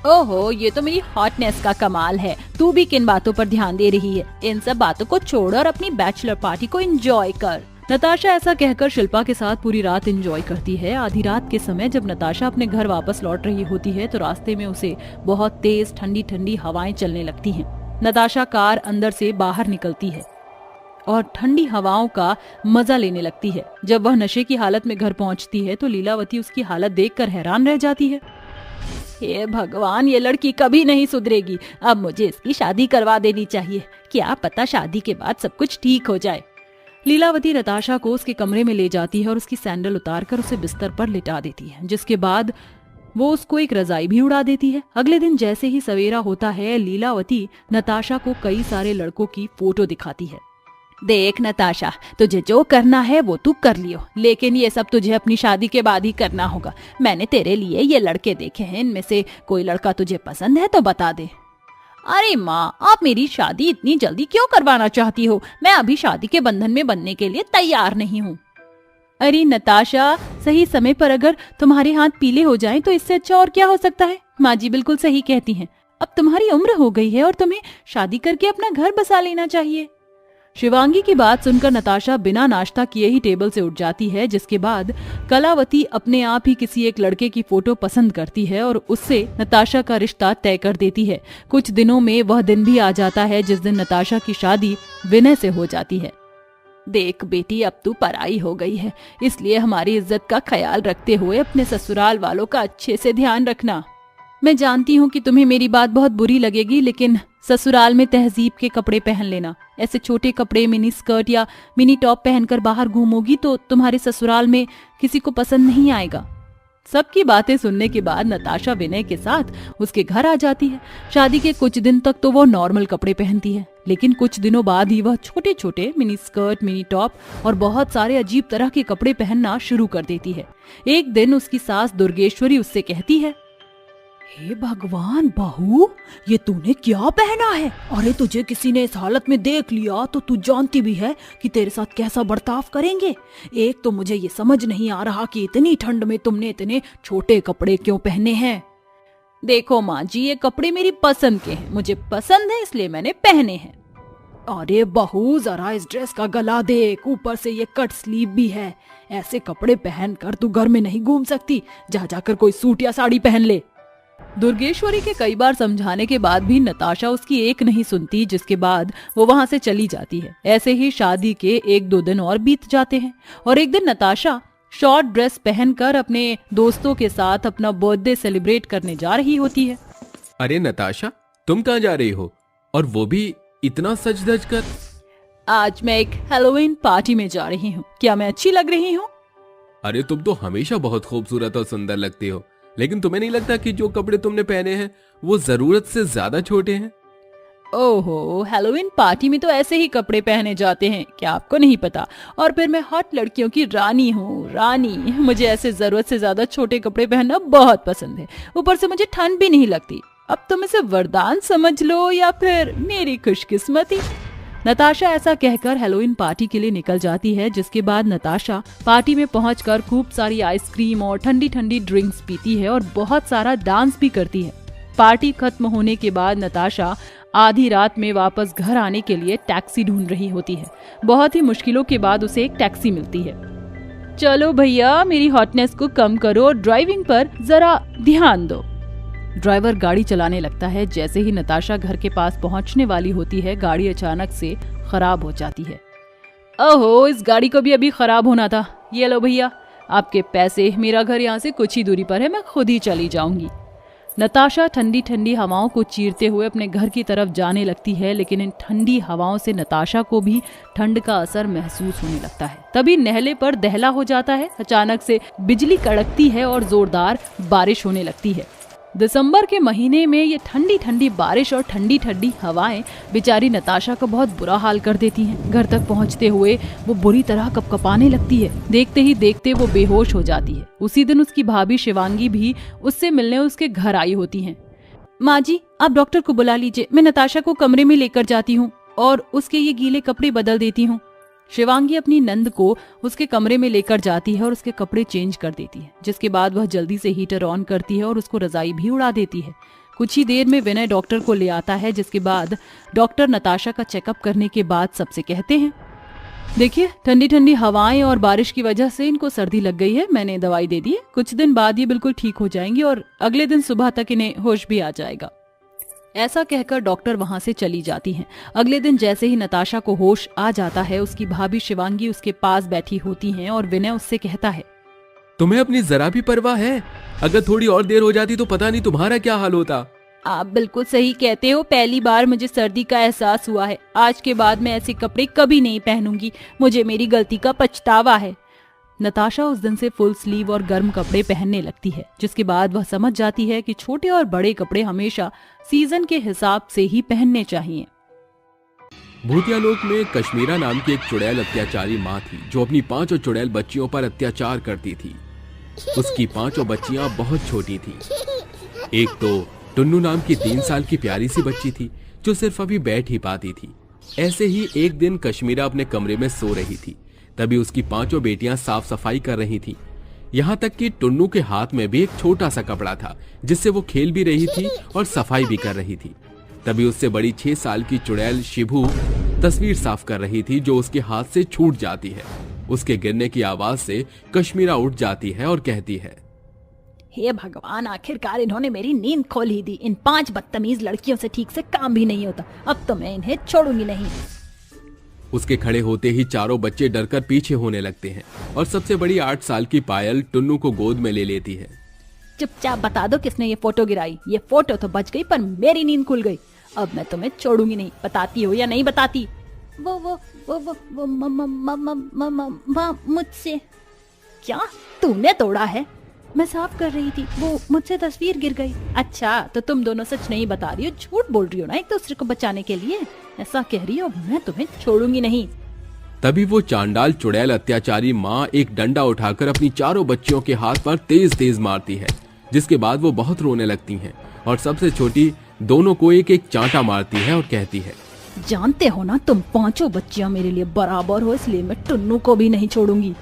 ओहो, ये तो मेरी हॉटनेस का कमाल है। तू भी किन बातों पर ध्यान दे रही है? इन सब बातों को छोड़ और अपनी बैचलर पार्टी को एंजॉय कर। नताशा ऐसा कहकर शिल्पा के साथ पूरी रात एंजॉय करती है। आधी रात के समय जब नताशा अपने घर वापस लौट रही होती है तो रास्ते में उसे बहुत तेज ठंडी ठंडी हवाएं चलने लगती हैं। नताशा कार अंदर से बाहर निकलती है और ठंडी हवाओं का मजा लेने लगती है। जब वह नशे की हालत में घर पहुंचती है तो लीलावती उसकी हालत देखकर हैरान रह जाती है। हे भगवान, ये लड़की कभी नहीं सुधरेगी। अब मुझे इसकी शादी करवा देनी चाहिए। क्या पता शादी के बाद सब कुछ ठीक हो जाए। लीलावती नताशा को उसके कमरे में ले जाती है और उसकी सैंडल उतारकर उसे बिस्तर पर लिटा देती है, जिसके बाद वो उसको एक रजाई भी उड़ा देती है। अगले दिन जैसे ही सवेरा होता है, लीलावती नताशा को कई सारे लड़कों की फोटो दिखाती है। देख नताशा, तुझे जो करना है वो तू कर लियो, लेकिन ये सब तुझे अपनी शादी के बाद ही करना होगा। मैंने तेरे लिए ये लड़के देखे हैं, इनमें से कोई लड़का तुझे पसंद है तो बता दे। अरे माँ, आप मेरी शादी इतनी जल्दी क्यों करवाना चाहती हो? मैं अभी शादी के बंधन में बनने के लिए तैयार नहीं हूँ। अरे नताशा, सही समय पर अगर तुम्हारे हाथ पीले हो जाएं तो इससे अच्छा और क्या हो सकता है? माँ जी बिल्कुल सही कहती हैं। अब तुम्हारी उम्र हो गई है और तुम्हें शादी करके अपना घर बसा लेना चाहिए। शिवांगी की बात सुनकर नताशा बिना नाश्ता किए ही टेबल से उठ जाती है, जिसके बाद कलावती अपने आप ही किसी एक लड़के की फोटो पसंद करती है और उससे नताशा का रिश्ता तय कर देती है। कुछ दिनों में वह दिन भी आ जाता है जिस दिन नताशा की शादी विनय से हो जाती है। देख बेटी, अब तू पराई हो गई है, इसलिए हमारी इज्जत का ख्याल रखते हुए अपने ससुराल वालों का अच्छे से ध्यान रखना। मैं जानती हूँ कि तुम्हें मेरी बात बहुत बुरी लगेगी, लेकिन ससुराल में तहजीब के कपड़े पहन लेना। ऐसे छोटे कपड़े, मिनी स्कर्ट या मिनी टॉप पहनकर बाहर घूमोगी तो तुम्हारे ससुराल में किसी को पसंद नहीं आएगा। सबकी बातें सुनने के बाद नताशा विनय के साथ उसके घर आ जाती है। शादी के कुछ दिन तक तो वो नॉर्मल कपड़े पहनती है, लेकिन कुछ दिनों बाद ही वह छोटे छोटे मिनी स्कर्ट, मिनी टॉप और बहुत सारे अजीब तरह के कपड़े पहनना शुरू कर देती है। एक दिन उसकी सास दुर्गेश्वरी उससे कहती है, हे भगवान बहू, ये तूने क्या पहना है? अरे तुझे किसी ने इस हालत में देख लिया तो तू जानती भी है कि तेरे साथ कैसा बर्ताव करेंगे। एक तो मुझे ये समझ नहीं आ रहा कि इतनी ठंड में तुमने इतने छोटे कपड़े क्यों पहने हैं। देखो माँ जी, ये कपड़े मेरी पसंद के हैं, मुझे पसंद है इसलिए मैंने पहने हैं। अरे बहू, जरा इस ड्रेस का गला देख, ऊपर से ये कट स्लीव भी है। ऐसे कपड़े पहनकर तू घर में नहीं घूम सकती, जा जाकर कोई सूट या साड़ी पहन ले। दुर्गेश्वरी के कई बार समझाने के बाद भी नताशा उसकी एक नहीं सुनती, जिसके बाद वो वहां से चली जाती है। ऐसे ही शादी के 1-2 दिन और बीत जाते हैं और एक दिन नताशा शॉर्ट ड्रेस पहनकर अपने दोस्तों के साथ अपना बर्थडे सेलिब्रेट करने जा रही होती है।
अरे नताशा, तुम कहाँ जा रही हो, और वो भी इतना सज धज कर?
आज मैं एक हैलोवीन पार्टी में जा रही हूँ। क्या मैं अच्छी लग रही हूँ?
अरे तुम तो हमेशा बहुत खूबसूरत और सुंदर लगती हो, लेकिन तुम्हें नहीं लगता कि जो कपड़े तुमने पहने हैं वो जरूरत से ज्यादा छोटे हैं?
ओहो, हैलोवीन पार्टी में तो ऐसे ही कपड़े पहने जाते हैं, क्या आपको नहीं पता? और फिर मैं हॉट लड़कियों की रानी हूँ, रानी। मुझे ऐसे जरूरत से ज्यादा छोटे कपड़े पहनना बहुत पसंद है। ऊपर से मुझे ठंड भी नहीं लगती। अब तुम इसे वरदान समझ लो या फिर मेरी खुशकिस्मती। नताशा ऐसा कहकर हैलोवीन पार्टी के लिए निकल जाती है, जिसके बाद नताशा पार्टी में पहुंचकर खूब सारी आइसक्रीम और ठंडी ठंडी ड्रिंक्स पीती है और बहुत सारा डांस भी करती है। पार्टी खत्म होने के बाद नताशा आधी रात में वापस घर आने के लिए टैक्सी ढूंढ रही होती है। बहुत ही मुश्किलों के बाद उसे एक टैक्सी मिलती है। चलो भैया, मेरी हॉटनेस को कम करो और ड्राइविंग पर जरा ध्यान दो। ड्राइवर गाड़ी चलाने लगता है। जैसे ही नताशा घर के पास पहुंचने वाली होती है, गाड़ी अचानक से खराब हो जाती है। ओहो, इस गाड़ी को भी अभी खराब होना था। ये लो भैया, आपके पैसे। मेरा घर यहाँ से कुछ ही दूरी पर है, मैं खुद ही चली जाऊंगी। नताशा ठंडी ठंडी हवाओं को चीरते हुए अपने घर की तरफ जाने लगती है, लेकिन इन ठंडी हवाओं से नताशा को भी ठंड का असर महसूस होने लगता है। तभी नहले पर दहला हो जाता है। अचानक से बिजली कड़कती है और जोरदार बारिश होने लगती है। दिसंबर के महीने में ये ठंडी ठंडी बारिश और ठंडी ठंडी हवाएं बेचारी नताशा का बहुत बुरा हाल कर देती हैं। घर तक पहुंचते हुए वो बुरी तरह कपकपाने लगती है। देखते ही देखते वो बेहोश हो जाती है। उसी दिन उसकी भाभी शिवांगी भी उससे मिलने उसके घर आई होती हैं। माँ जी, आप डॉक्टर को बुला लीजिए, मैं नताशा को कमरे में लेकर जाती हूँ और उसके ये गीले कपड़े बदल देती हूँ। शिवांगी अपनी नंद को उसके कमरे में लेकर जाती है और उसके कपड़े चेंज कर देती है, जिसके बाद वह जल्दी से हीटर ऑन करती है और उसको रजाई भी उड़ा देती है। कुछ ही देर में विनय डॉक्टर को ले आता है, जिसके बाद डॉक्टर नताशा का चेकअप करने के बाद सबसे कहते हैं, देखिए ठंडी ठंडी हवाएं और बारिश की वजह से इनको सर्दी लग गई है। मैंने दवाई दे दी है, कुछ दिन बाद ये बिल्कुल ठीक हो जाएंगी और अगले दिन सुबह तक इन्हें होश भी आ जाएगा। ऐसा कहकर डॉक्टर वहां से चली जाती हैं। अगले दिन जैसे ही नताशा को होश आ जाता है, उसकी भाभी शिवांगी उसके पास बैठी होती हैं और विनय उससे कहता है,
तुम्हें अपनी जरा भी परवाह है? अगर थोड़ी और देर हो जाती तो पता नहीं तुम्हारा क्या हाल होता।
आप बिल्कुल सही कहते हो, पहली बार मुझे सर्दी का एहसास हुआ है। आज के बाद मैं ऐसे कपड़े कभी नहीं पहनूंगी, मुझे मेरी गलती का पछतावा है।
नताशा उस दिन से फुल स्लीव और गर्म कपड़े पहनने लगती है, जिसके बाद वह समझ जाती है कि छोटे और बड़े कपड़े हमेशा सीजन के हिसाब से ही पहनने चाहिए।
भूतिया लोक में कश्मीरा नाम की एक चुड़ैल अत्याचारी माँ थी, जो अपनी 5 चुड़ैल बच्चियों पर अत्याचार करती थी। उसकी 5 बच्चियां बहुत छोटी थी। एक तो टुन्नू नाम की 3 साल की प्यारी सी बच्ची थी, जो सिर्फ अभी बैठ ही पाती थी। ऐसे ही एक दिन कश्मीरा अपने कमरे में सो रही थी। तभी उसकी 5 बेटियां साफ सफाई कर रही थी। यहाँ तक कि टुन्नू के हाथ में भी एक छोटा सा कपड़ा था, जिससे वो खेल भी रही थी और सफाई भी कर रही थी। तभी उससे बड़ी 6 साल की चुड़ैल शिभू तस्वीर साफ कर रही थी, जो उसके हाथ से छूट जाती है। उसके गिरने की आवाज से कश्मीरा उठ जाती है और कहती है,
हे भगवान, आखिरकार इन्होंने मेरी नींद खोल ही दी। इन 5 बदतमीज लड़कियों से ठीक से काम भी नहीं होता। अब तो मैं इन्हें छोड़ूंगी नहीं।
उसके खड़े होते ही चारों बच्चे डरकर पीछे होने लगते हैं और सबसे बड़ी 8 साल की पायल टुन्नू को गोद में ले लेती है।
चुपचाप बता दो किसने ये फोटो गिराई। ये फोटो तो बच गई पर मेरी नींद खुल गई। अब मैं तुम्हें छोड़ूंगी नहीं। बताती हो या नहीं बताती?
वो मुझसे।
क्या तूने तोड़ा है? मैं साफ कर रही थी, वो मुझसे तस्वीर गिर गई। अच्छा तो तुम दोनों सच नहीं बता रही हो, झूठ बोल रही हो ना एक दूसरे को बचाने के लिए। ऐसा कह रही हो मैं तुम्हें छोड़ूंगी नहीं।
तभी वो चांडाल चुड़ैल अत्याचारी माँ एक डंडा उठाकर अपनी चारों बच्चियों के हाथ पर तेज तेज मारती है, जिसके बाद वो बहुत रोने लगती हैं और सबसे छोटी दोनों को एक एक चांटा मारती है और कहती है,
जानते हो ना तुम पांचों बच्चियां मेरे लिए बराबर हो, इसलिए मैं टुन्नू को भी नहीं छोड़ूंगी।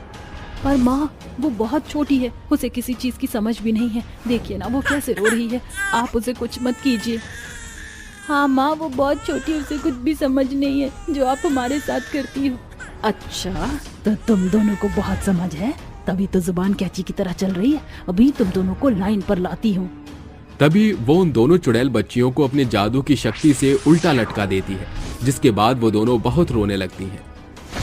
पर माँ वो बहुत छोटी है, उसे किसी चीज की समझ भी नहीं है। देखिए ना वो कैसे रो रही है, आप उसे कुछ मत कीजिए।
हाँ माँ वो बहुत छोटी, उसे कुछ भी समझ नहीं है जो आप हमारे साथ करती हो।
अच्छा तो तुम दोनों को बहुत समझ है, तभी तो जुबान कैंची की तरह चल रही है। अभी तुम दोनों को लाइन पर लाती हूँ।
तभी वो उन दोनों चुड़ैल बच्चियों को अपने जादू की शक्ति से उल्टा लटका देती है, जिसके बाद वो दोनों बहुत रोने लगती हैं।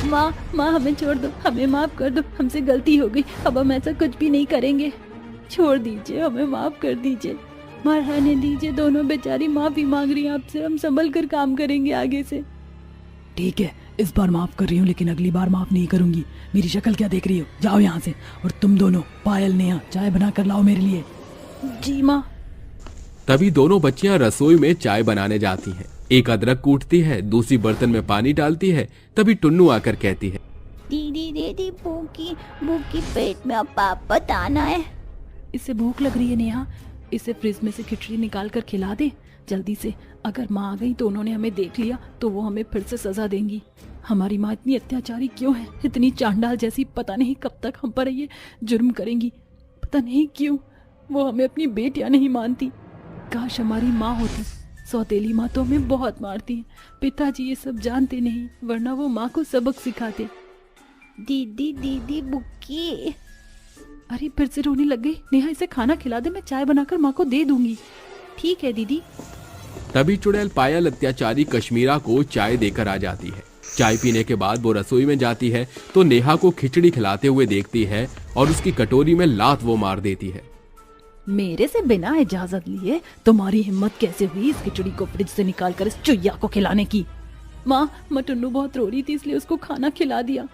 माँ हमें छोड़ दो, हमें माफ कर दो, हमसे गलती हो गई, अब हम ऐसा कुछ भी नहीं करेंगे। छोड़ दीजिए, हमें माफ कर दीजिए, मार रहने दीजिए। दोनों बेचारी माफी मांग रही हैं आपसे, हम संभल कर काम करेंगे आगे से।
ठीक है इस बार माफ कर रही हूँ, लेकिन अगली बार माफ नहीं करूंगी। मेरी शक्ल क्या देख रही हो? जाओ यहाँ से। और तुम दोनों पायल नेहा चाय बना कर लाओ मेरे लिए।
जी माँ।
तभी दोनों बच्चियां रसोई में चाय बनाने जाती हैं। एक अदरक कूटती है, दूसरी बर्तन में पानी डालती है। तभी टुन्नू आकर कहती है,
दीदी भूखी पेट में अब वापस आना है।
इसे भूख लग रही है नेहा, इसे फ्रिज में से खिचड़ी निकाल कर खिला दे जल्दी से। अगर माँ आ गई तो उन्होंने हमें देख लिया तो वो हमें फिर से सजा देंगी। हमारी माँ इतनी अत्याचारी क्यों है, इतनी चांडाल जैसी? पता नहीं कब तक हम पर ये जुर्म करेंगी, पता नहीं क्यों वो हमें अपनी बेटियां नहीं मानती। काश हमारी माँ होती, सौतेली माँ तो हमें बहुत मारती है। पिताजी ये सब जानते नहीं, वरना वो माँ को सबक सिखाते।
दीदी बुक्की।
अरे फिर से रोने लग गई। नेहा इसे खाना खिला दे, मैं चाय बनाकर माँ को दे दूंगी। ठीक है दीदी।
तभी चुड़ैल पायल अत्याचारी कश्मीरा को चाय देकर आ जाती है। चाय पीने के बाद वो रसोई में जाती है तो नेहा को खिचड़ी खिलाते हुए देखती है और उसकी कटोरी में लात वो मार देती है।
मेरे से बिना इजाजत लिए तुम्हारी हिम्मत कैसे हुई इस खिचड़ी को फ्रिज से निकाल कर इस चुईया को खिलाने की?
माँ टुन्नू बहुत रो रही थी इसलिए उसको खाना खिला दिया।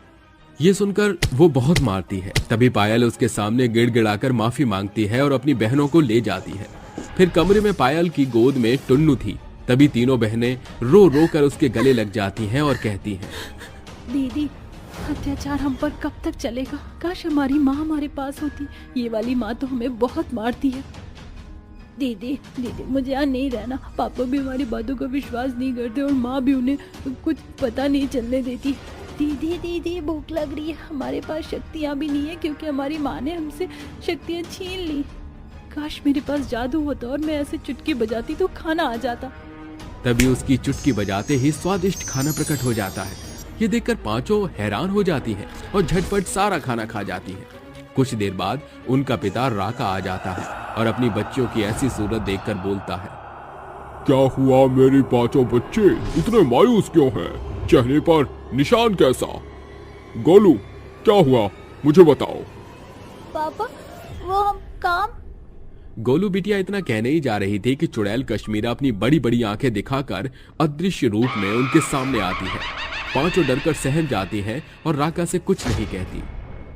ये सुनकर वो बहुत मारती है। तभी पायल उसके सामने गिड़गिड़ाकर माफी मांगती है और अपनी बहनों को ले जाती है। फिर कमरे में पायल की गोद में टुन्नू थी। तभी तीनों बहनें रो रो कर उसके गले लग जाती हैं और कहती हैं,
दीदी अत्याचार हम पर कब तक चलेगा? काश हमारी माँ हमारे पास होती, ये वाली माँ तो हमें बहुत मारती है। दीदी मुझे यहाँ नहीं रहना। पापा भी हमारी बातों का विश्वास नहीं करते और माँ भी उन्हें कुछ पता नहीं चलने देती। दीदी भूख लग रही है, हमारे पास शक्तियाँ भी नहीं है क्योंकि हमारी माँ ने हमसे शक्तियाँ छीन ली। काश मेरे पास जादू होता और मैं ऐसे चुटकी बजाती तो खाना आ जाता।
तभी उसकी चुटकी बजाते ही स्वादिष्ट खाना प्रकट हो जाता है। ये देखकर पांचों हैरान हो जाती हैं और झटपट सारा खाना खा जाती हैं। कुछ देर बाद उनका पिता राका आ जाता है और अपनी बच्चियों की ऐसी सूरत देखकर बोलता है,
क्या हुआ मेरी पांचों बच्चे इतने मायूस क्यों हैं? चेहरे पर निशान कैसा? गोलू क्या हुआ मुझे बताओ।
पापा वो हम काम।
गोलू बिटिया इतना कहने ही जा रही थी कि चुड़ैल कश्मीरा अपनी बड़ी बड़ी आंखें दिखाकर अदृश्य रूप में उनके सामने आती है। पांचों डरकर सहम जाती हैं और राका से कुछ नहीं कहती।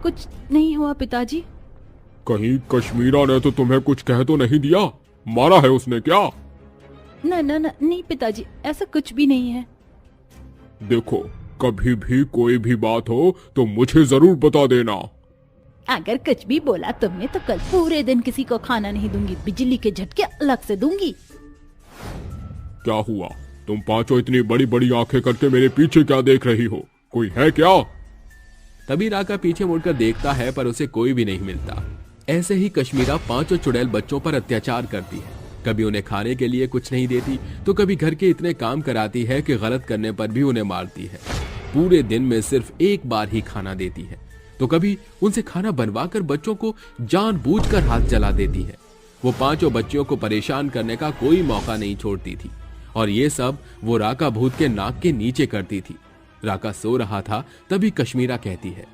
कुछ नहीं हुआ पिताजी।
कहीं कश्मीरा ने तो तुम्हें कुछ कह तो नहीं दिया? मारा है उसने क्या?
नहीं पिताजी, ऐसा कुछ भी नहीं है।
देखो कभी भी कोई भी बात हो तो मुझे जरूर बता देना।
अगर कुछ भी बोला तुमने तो कल पूरे दिन किसी को खाना नहीं दूंगी, बिजली के झटके अलग से दूंगी।
क्या हुआ? तुम पांचों इतनी बड़ी बड़ी आंखें करके मेरे पीछे क्या देख रही हो? कोई है क्या?
तभी राका पीछे मुड़कर देखता है पर उसे कोई भी नहीं मिलता। ऐसे ही कश्मीरा पांचों चुड़ैल बच्चों पर अत्याचार करती है। कभी उन्हें खाने के लिए कुछ नहीं देती तो कभी घर के इतने काम कराती है कि गलत करने पर भी उन्हें मारती है। पूरे दिन में सिर्फ एक बार ही खाना देती है तो कभी उनसे खाना बनवाकर बच्चों को जानबूझकर हाथ जला देती है। वो पांचों बच्चियों को परेशान करने का कोई मौका नहीं छोड़ती थी और ये सब वो राका भूत के नाक के नीचे करती थी। राका सो रहा था, तभी कश्मीरा कहती है,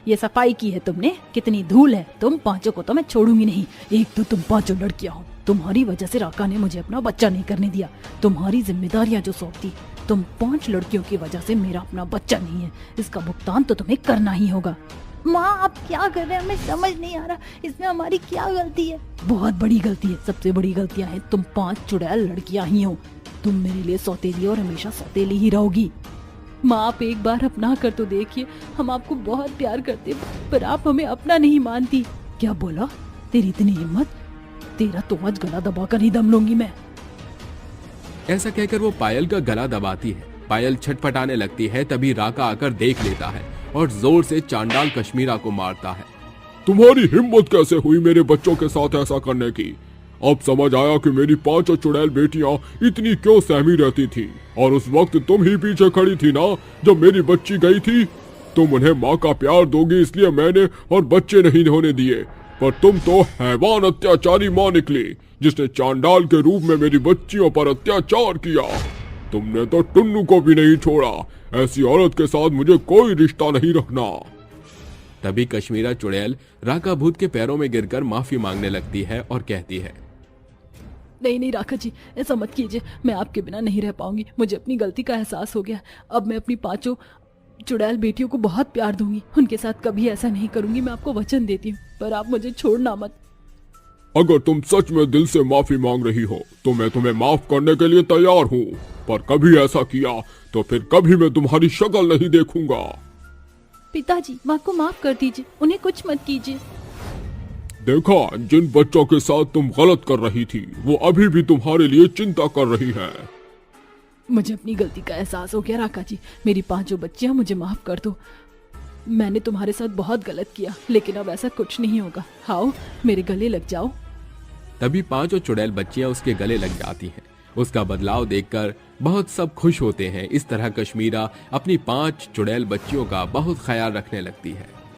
ये सफाई की है तुमने, कितनी धूल है। तुम पांचों को तो मैं छोड़ूंगी नहीं। एक तो तुम पांचों लड़कियां हो, तुम्हारी वजह से राका ने मुझे अपना बच्चा नहीं करने दिया। तुम्हारी जिम्मेदारियां जो सौंपती, तुम 5 लड़कियों की वजह से मेरा अपना बच्चा नहीं है। इसका भुगतान तो तुम्हें करना ही होगा।
माँ आप क्या कर रहे हैं, हमें समझ नहीं आ रहा, इसमें हमारी क्या गलती है?
बहुत बड़ी गलती है, सबसे बड़ी गलतियां हैं। तुम 5 चुड़ैल लड़कियां ही हो। तुम मेरे लिए सौतेली और हमेशा सौतेली ही रहोगी। माँ आप एक बार अपना कर तो देखिए, हम आपको बहुत प्यार करते हैं, पर आप हमें अपना नहीं मानती। क्या बोला? तेरी इतनी हिम्मत? तेरा तो आज गला दबाकर ही दम लूंगी मैं।
ऐसा कहकर वो पायल का गला दबाती है। पायल छटपटाने लगती है, तभी राका आकर देख लेता है और जोर से चांडाल कश्मीरा को मारता है।
तुम्हारी हिम्मत कैसे हुई मेरे बच्चों के साथ ऐसा करने की? अब समझ आया कि मेरी 5 चुड़ैल बेटियां इतनी क्यों सहमी रहती थी। और उस वक्त तुम ही पीछे खड़ी थी ना, जब मेरी बच्ची गई थी। तुम उन्हें माँ का प्यार दोगी इसलिए मैंने और बच्चे नहीं होने दिए, पर तुम तो हैवान अत्याचारी माँ निकली, जिसने चांडाल के रूप में मेरी बच्चियों पर अत्याचार किया। तुमने तो टुन्नू को भी नहीं छोड़ा। ऐसी औरत के साथ मुझे कोई रिश्ता नहीं रखना।
तभी कश्मीरा चुड़ैल राका भूत के पैरों में गिरकर माफी मांगने लगती है और कहती है,
नहीं राका जी, ऐसा मत कीजिए। मैं आपके बिना नहीं रह पाऊंगी। मुझे अपनी गलती का एहसास हो गया। अब मैं अपनी 5 चुड़ैल बेटियों को बहुत प्यार दूंगी। उनके साथ कभी ऐसा नहीं करूंगी, मैं आपको वचन देती हूँ। पर आप मुझे छोड़ना मत।
अगर तुम सच में दिल से माफी मांग रही हो तो मैं तुम्हें माफ करने के लिए तैयार हूँ, पर कभी ऐसा किया तो फिर कभी मैं तुम्हारी शक्ल नहीं देखूंगा।
पिताजी माँ को माफ कर दीजिए, उन्हें कुछ मत कीजिए।
देखा, जिन बच्चों के साथ तुम गलत कर रही थी वो अभी भी तुम्हारे लिए चिंता कर रही हैं।
मुझे अपनी गलती का एहसास हो गया राका जी। मेरी 5 बच्चियां मुझे माफ कर दो। मैंने तुम्हारे साथ बहुत गलत किया, लेकिन अब ऐसा कुछ नहीं होगा। आओ मेरे गले लग जाओ।
तभी 5 चुड़ैल बच्चियां उसके गले लग जाती हैं। उसका बदलाव देखकर बहुत सब खुश होते हैं। इस तरह कश्मीरा अपनी 5 चुड़ैल बच्चियों का बहुत ख्याल रखने लगती है।